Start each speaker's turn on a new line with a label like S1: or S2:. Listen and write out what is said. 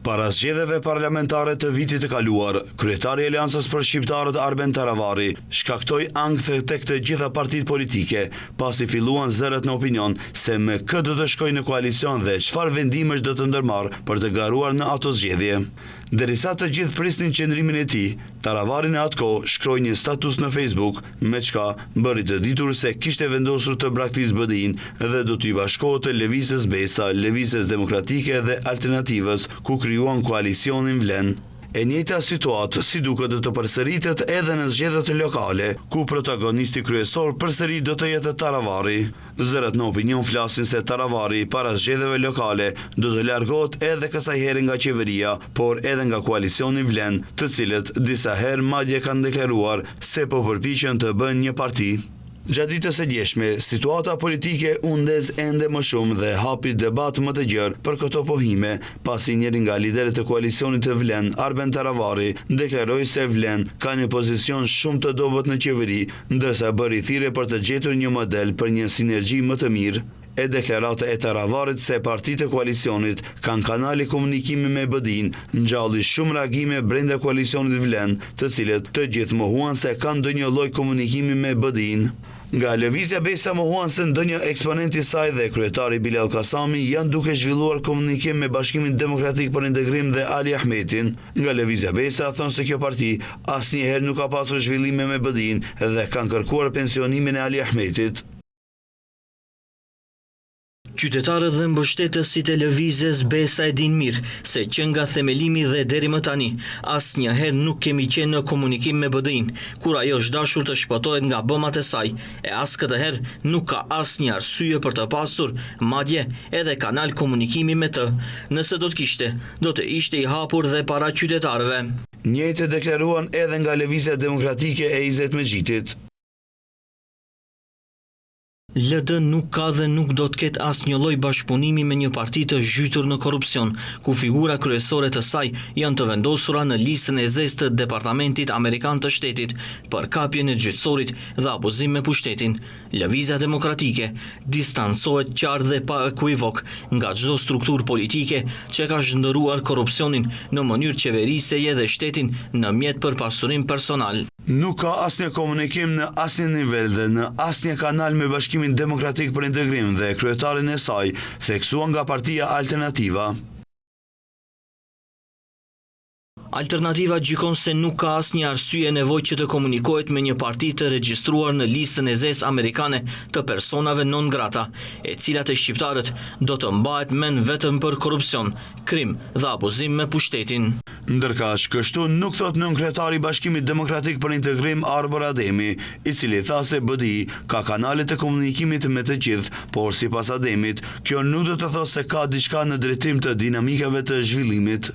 S1: Para zgjedhjeve parlamentare të vitit të kaluar, kryetari i Aleancës për Shqiptarët Arben Taravari shkaktoi ankth tek të gjitha partitë politike, pasi filluan zëret në opinion se me kë do të shkojë në koalicion dhe çfarë vendimesh do të ndërmarrë për të garuar në ato zgjedhje. Derisa të gjithë prisnin qëndrimin e tij, Taravari në atë kohë shkroi një status në Facebook, me çka bëri të ditur se kishte vendosur të braktisë BDI-n dhe do t'i bashkohet të Lëvizjes Besa, Lëvizjes Demokratike dhe Alternativës, ku krijuan koalicionin Vlen. E njëjta situatë si duket do të përsëritet edhe në zgjedhjet lokale, ku protagonisti kryesor përsëri do të jetë Taravari. Zërat në opinion flasin se Taravari para zgjedhjeve lokale do të largohet edhe kësaj here nga qeveria, por edhe nga koalicioni Vlen, të cilët disa herë madje kanë deklaruar se po përpiqen të bëjnë një parti. Gjatë ditës së djeshme, situata politike u ndez ende më shumë dhe hapi debat më të gjerë për këto pohime, pasi njëri nga liderët e koalicionit të Vlen, Arben Taravari, deklaroi se Vlen ka një pozicion shumë të dobët në qeveri, ndërsa bëri thirrje për të gjetur një model për një sinergji më të mirë. E deklarata e Taravarit se partitë e koalicionit kanë kanali komunikimi me BDI-n ngjalli shumë reagime brenda koalicionit Vlen, të cilët të gjithë mohuan se kanë ndonjë lloj komunikimi me BDI-n. Nga Lëvizja Besa mohuan se ndonjë eksponent i saj dhe kryetari Bilal Kasami janë duke zhvilluar komunikim me Bashkimin Demokratik për Integrim dhe Ali Ahmetin. Nga Lëvizja Besa thonë se kjo parti asnjëherë nuk ka pasur zhvillime me BDI-n dhe kanë kërkuar pensionimin e Ali Ahmetit.
S2: Qytetarët dhe mbështetësit e Lëvizjes Besa e din mirë se që nga themelimi dhe deri më tani, asnjëherë nuk kemi qenë në komunikim me BDI-n, kur ajo është dashur të shpëtohet nga bëmat e saj, e as këtë herë nuk ka asnjë arsye për të pasur, madje edhe kanal komunikimi me të. Nëse do të kishte, do të ishte i hapur dhe para qytetarëve.
S1: Njëjtë deklaruan edhe nga Lëvizja Demokratike e Izet Mexhitit.
S2: LD nuk ka dhe nuk do të ketë asnjë lloj bashkëpunimi me një parti të zhytur në korrupsion, ku figura kryesore të saj janë të vendosura në listën e zezë të Departamentit Amerikan të Shtetit për kapjen e gjyqësorit dhe abuzim me pushtetin. Lëvizja Demokratike distancohet qartë dhe pa ekuivok nga çdo strukturë politike që ka zhndëruar korrupsionin në mënyrë qeveriseje dhe shtetin në mjet për pasurim personal.
S1: Nuk ka asnjë komunikim në asnjë nivel dhe në asnjë kanal me Bashkimin Demokratik për Integrim dhe kryetarin e saj, theksuan nga partia Alternativa.
S2: Alternativa gjykon se nuk ka asnjë arsye nevojë që të komunikohet me një parti të regjistruar në listën e zezë amerikane të personave non grata, e cilat e shqiptarët do të mbahet mend vetëm për korrupsion, krim dhe abuzim me pushtetin.
S1: Ndërkaq, kështu nuk thot nënkryetari i Bashkimit Demokratik për Integrim Arbor Ademi, i cili tha se BDI ka kanale të komunikimit me të gjithë, por sipas Ademit, kjo nuk do të thotë se ka diçka në drejtim të dinamikave të zhvillimit.